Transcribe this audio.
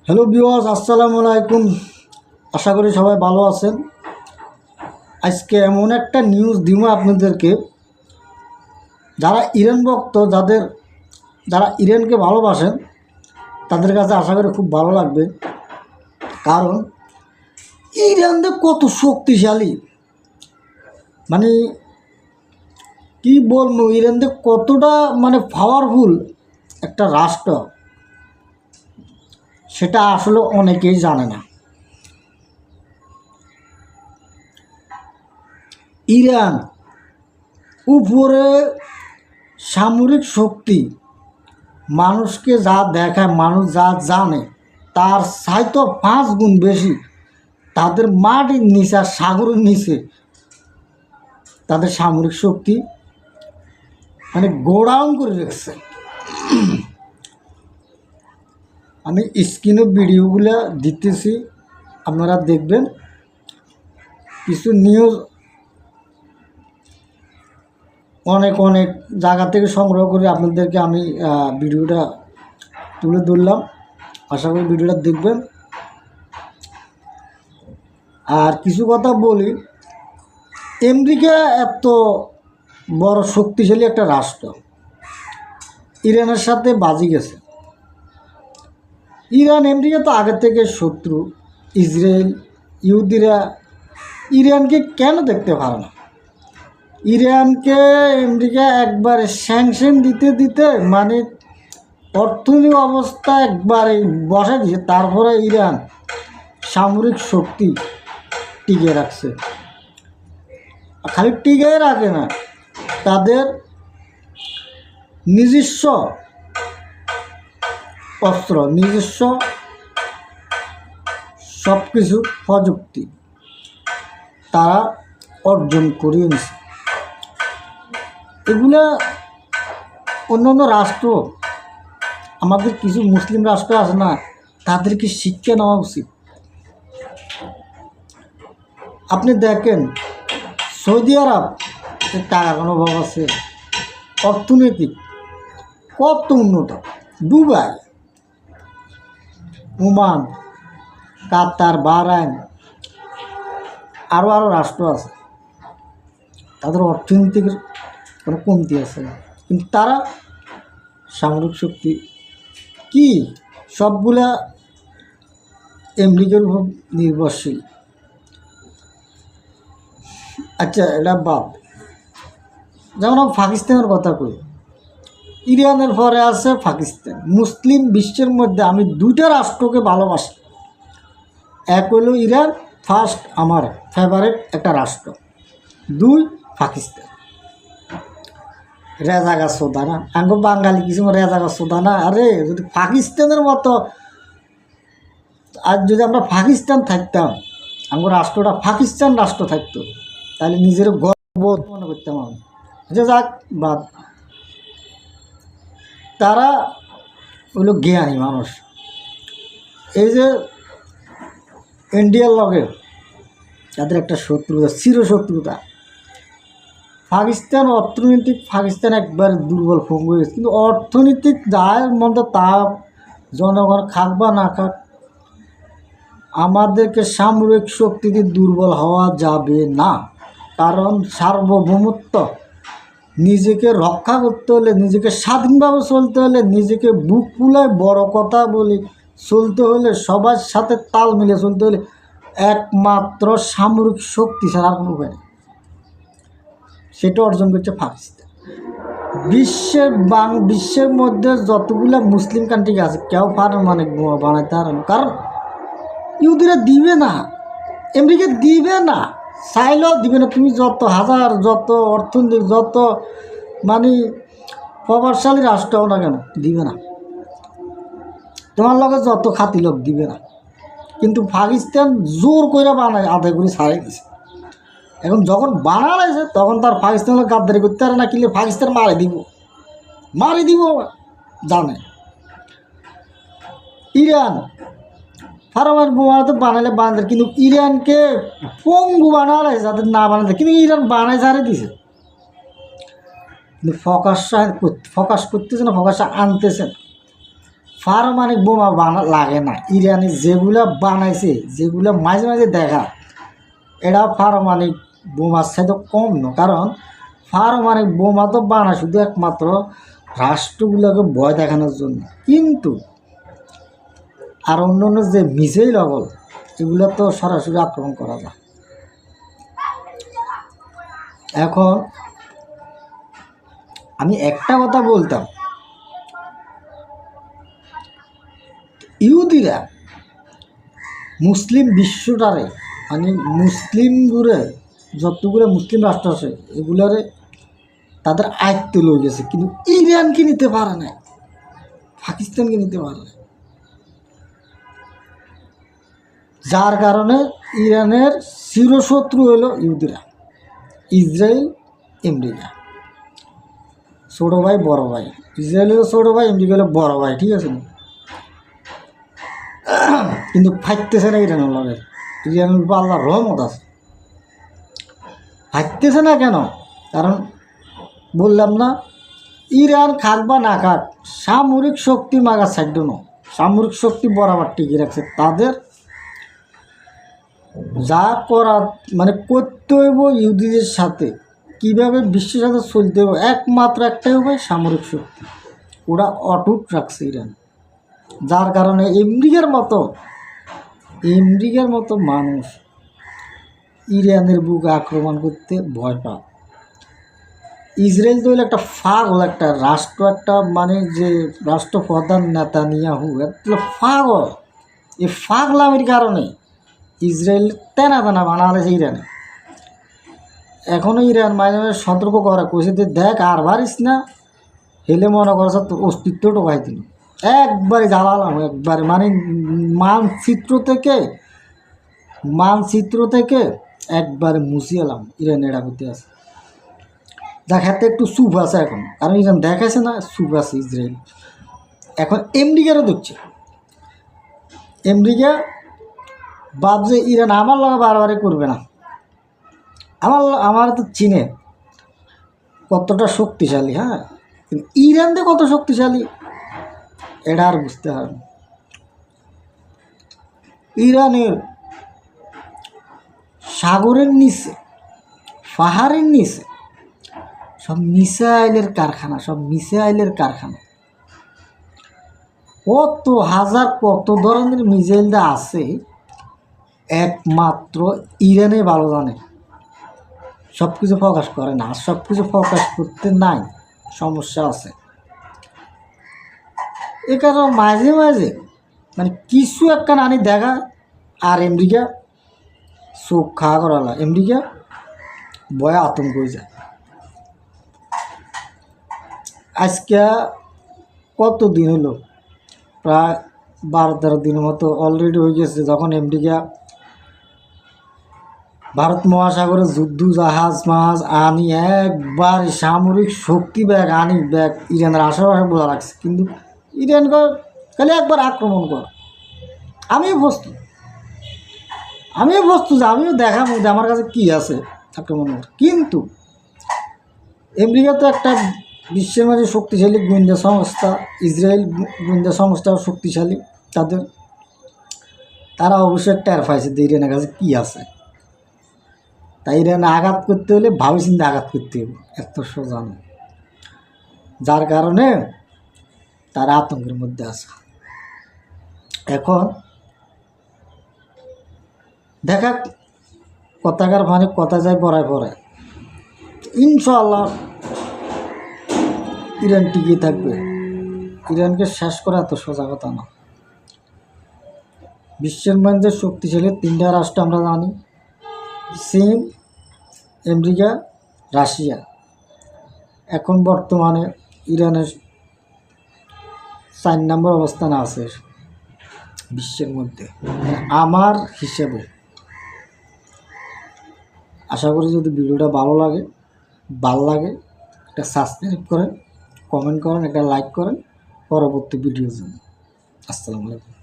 Hello viewers, আসসালামু আলাইকুম। আশা করি সবাই ভালো আছেন। আজকে এমন একটা নিউজ দিব আপনাদেরকে, যারা ইরান ভক্ত, যারা ইরানকে ভালোবাসেন তাদের কাছে আশা করি খুব ভালো লাগবে। কারণ ইরান কত শক্তিশালী, মানে কি বলবো, ইরান কতটা পাওয়ারফুল একটা রাষ্ট্র, সেটা আসলে অনেকেই জানে না। ইরান উপরে সামরিক শক্তি মানুষকে যা দেখায়, মানুষ যা জানে তার চাইতো 5 গুণ বেশি। তাদের মাটির নিচে আর সাগরের নিচে তাদের সামরিক শক্তি গোডাউন করে রেখেছে। আমি স্ক্রিনে ভিডিওগুলো দিতেছি, আপনারা দেখবেন। কিছু নিউজ অনেক জায়গা থেকে সংগ্রহ করে আপনাদেরকে আমি ভিডিওটা তুলে ধরলাম। আশা করি ভিডিওটা দেখবেন। আর কিছু কথা বলি, আমেরিকা এত বড় শক্তিশালী একটা রাষ্ট্র, ইরানের সাথে বাজি গেছে। ইরান আমেরিকা তো আগে থেকে শত্রু। ইসরায়েল, ইহুদিরা ইরানকে কেন দেখতে পারে না? ইরানকে আমেরিকা একবারে স্যাংশন দিতে অর্থনৈতিক অবস্থা একবারে বসে দিয়ে তারপরে ইরান সামরিক শক্তি টিকে রাখছে। খালি টিকে রাখে না, তাদের নিজস্ব অস্ত্র, নিজস্ব সব কিছু প্রযুক্তি তারা অর্জন করিয়ে নিছে। এগুলা অন্য রাষ্ট্র, আমাদের কিছু মুসলিম রাষ্ট্র আছে না, তাদেরকে শিক্ষা নেওয়া উচিত। আপনি দেখেন সৌদি আরব, টাকার কোনো অভাব আছে, অর্থনৈতিক কত উন্নত। দুবাই, ওমান, কাতার, বাহরাইন, আরও রাষ্ট্র আছে, তাদের অর্থনৈতিক কোনো কমতি আছে না, কিন্তু তারা সামরিক শক্তি কি সবগুলা আমেরিকার উপর নির্ভরশীল। আচ্ছা, এটা বাদ। যেমন আমি পাকিস্তানের কথা কই, ইরানের পরে আছে পাকিস্তান। মুসলিম বিশ্বের মধ্যে আমি 2টা রাষ্ট্রকে ভালোবাসি। এক হলো ইরান, ফার্স্ট আমার ফেভারিট একটা রাষ্ট্র। 2 পাকিস্তান। রেজাগা সোদানা, আঙ্গ বাঙালি কিছু রেজাগা সোদানা। আরে যদি পাকিস্তানের মতো, আর যদি আমরা পাকিস্তান থাকতাম, আমার রাষ্ট্রটা পাকিস্তান রাষ্ট্র থাকতো, তাহলে নিজের গর্ববোধ মনে করতাম আমি। যে যাক বাদ, তারা হলো জ্ঞানী মানুষ। এই যে ইন্ডিয়ার লগে তাদের একটা শত্রুতা, চিরশত্রুতা। পাকিস্তান অর্থনৈতিক, পাকিস্তান একবার দুর্বল ভঙ্গ হয়েছে, কিন্তু অর্থনৈতিক যার মধ্যে তা জনগণ খাক বা না খাক, আমাদেরকে সামরিক শক্তিতে দুর্বল হওয়া যাবে না। কারণ সার্বভৌমত্ব, নিজেকে রক্ষা করতে হলে, নিজেকে স্বাধীনভাবে চলতে হলে, নিজেকে বুক ফুলায় বড় কথা বলি চলতে হলে, সবার সাথে তাল মিলে চলতে হলে একমাত্র সামরিক শক্তি ছাড়া কোনো উপায় নেই। সেটা অর্জন করছে পাকিস্তান। বিশ্বের মধ্যে যতগুলো মুসলিম কান্ট্রি আছে, কেউ পারে বোমা বানাইতে পারে না। কারণ ইহুদিরা দিবে না, আমেরিকা দিবে না, চাইলেও দিবে না। তুমি যত অর্থনৈতিক, যত প্রভাবশালী রাষ্ট্র হও না কেন, দিবে না। তোমার লগে যত খাতি লোক দিবে না। কিন্তু পাকিস্তান জোর করে বানায়, আদায় করে ছাড়াই দিছে। এখন যখন বানালাইছে, তখন তার পাকিস্তানের গাদ্দারি করতে পারে না, কিনলে পাকিস্তান মারি দিব জানে। ইরান ফার্মার বোমা তো বানালে, কিন্তু ইরানকে পঙ্গু বানালাইছে, যাদের না বানাতে, কিন্তু ইরান বানায় ছাড়ে দিছে। কিন্তু ফোকাস করতেছে না, ফোকাস আনতেছে না। পারমাণবিক বোমা লাগে না। ইরানি যেগুলা বানাইছে, যেগুলো মাঝে মাঝে দেখা, এটা পারমাণবিক বোমার সাথে কম না। কারণ পারমাণবিক বোমা তো বানায় শুধু একমাত্র রাষ্ট্রগুলোকে ভয় দেখানোর জন্য, কিন্তু আর অন্য অন্য যে মিসাইল লগল এগুলো তো সরাসরি আক্রমণ করা যায়। এখন আমি একটা কথা বলতাম, ইহুদিরা মুসলিম বিশ্বটারে, মানে মুসলিমগুলো যতগুলো মুসলিম রাষ্ট্র আছে এগুলারে তাদের আয়ত্ত লয়ে গেছে, কিন্তু ইরানকে নিতে পারে না, পাকিস্তানকে নিতে পারে না। যার কারণে ইরানের চিরশত্রু হলো ইহুদিরা, ইসরায়েল, আমেরিকা। ছোটো ভাই বড় ভাই, ইসরায়েল হলো ছোটো ভাই, আমেরিকা হলো বড় ভাই, ঠিক আছে না? কিন্তু ফাইতেছে না ইরানের লগে। ইরানের উপর আল্লাহর রহমত আছে, ফাইতেছে না কেন? কারণ বললাম না, ইরান খাক বা না খাক, সামরিক শক্তি মাগার সাইড ন, সামরিক শক্তি বরাবর টিকে রাখছে। তাদের যা করার মানে করতে হইব ইহুদিদের সাথে, কীভাবে বিশ্বের সাথে চলতে হবে, একমাত্র একটাই হবে সামরিক শক্তি। ওরা অটুট রাখছে ইরান। যার কারণে আমেরিকার মতো মানুষ ইরানের বুকে আক্রমণ করতে ভয় পায়। ইসরায়েল তো হলো একটা পাগল একটা রাষ্ট্র, একটা মানে যে রাষ্ট্রপ্রধান নেতানিয়াহু একটা পাগল। এই পাগলামির কারণে ইসরায়েল তেনা তেনা বানালেছে ইরানে। এখনও ইরান মাঝে মাঝে সতর্ক করা কইছে যে দেখ আর পারিস না, হেলে মনে করছে তো অস্তিত্ব টোকাই দিল, একবারে জ্বালালাম, একবারে মানে মানচিত্র থেকে একবারে মুছিয়ালাম। ইরান এটা করতে আছে, দেখাতে একটু চুপ আছে এখন, কারণ ইরান দেখাইছে না চুপ আছে ইসরায়েল। এখন আমেরিকারও দেখছে, আমেরিকা ভাবছে ইরান আমার লগে বারবারে করবে না, আমার তো চিনে কতটা শক্তিশালী। হ্যাঁ, কিন্তু ইরান দিয়ে কত শক্তিশালী এটা আর বুঝতে হবে। ইরানের সাগরের নিচে, পাহাড়ের নিচে সব মিসাইলের কারখানা, কত হাজার কত ধরনের মিসাইলটা আছে একমাত্র ইরানে ভালো জানে। সব কিছু প্রকাশ করে না, সব কিছু প্রকাশ করতে নাই, সমস্যা আছে। এ কারণে মাঝে মাঝে মানে কিছু একটা নানি দেখা, আর আমেরিকা চোখ খাওয়া করালা, আমেরিকা ভয়ে আতঙ্ক হয়ে যায়। আজকে কত দিন হলো, প্রায় 12-13 দিনের মতো অলরেডি হয়ে গেছে, যখন আমেরিকা ভারত মহাসাগরে যুদ্ধ জাহাজ আনি একবার সামরিক শক্তি ব্যাগ ইরানের আশেপাশে বোঝা রাখছে। কিন্তু ইরান খালি একবার আক্রমণ কর, আমিও প্রস্তুত যে আমিও দেখাবো যে আমার কাছে কী আছে আক্রমণ কর। কিন্তু আমেরিকা তো একটা বিশ্বের মাঝে শক্তিশালী গোয়েন্দা সংস্থা, ইসরায়েল গোয়েন্দা সংস্থাও শক্তিশালী। তারা অবশ্যই টের পাইছে যে ইরানের কাছে কী আছে। তাই ইরানে আঘাত করতে হলে ভাবে চিন্তে আঘাত করতে হবে, এত সোজা না। যার কারণে তারা আতঙ্কের মধ্যে আছে। এখন দেখা কথাকার মানে কথা যায় পড়ায় ইনশাআল্লাহ ইরান টিকিয়ে থাকবে। ইরানকে শেষ করা এত সোজা কথা না। বিশ্বের মধ্যে শক্তিশালী 3টা রাষ্ট্র আমরা জানি, চীন, আমেরিকা, রাশিয়া। এখন বর্তমানে ইরানের 4 নম্বর অবস্থানে আছে বিশ্বের মধ্যে আমার হিসেবে। আশা করি যদি ভিডিওটা ভালো লাগে একটা সাবস্ক্রাইব করেন, কমেন্ট করেন, একটা লাইক করেন পরবর্তী ভিডিওর জন্য। আসসালামু আলাইকুম।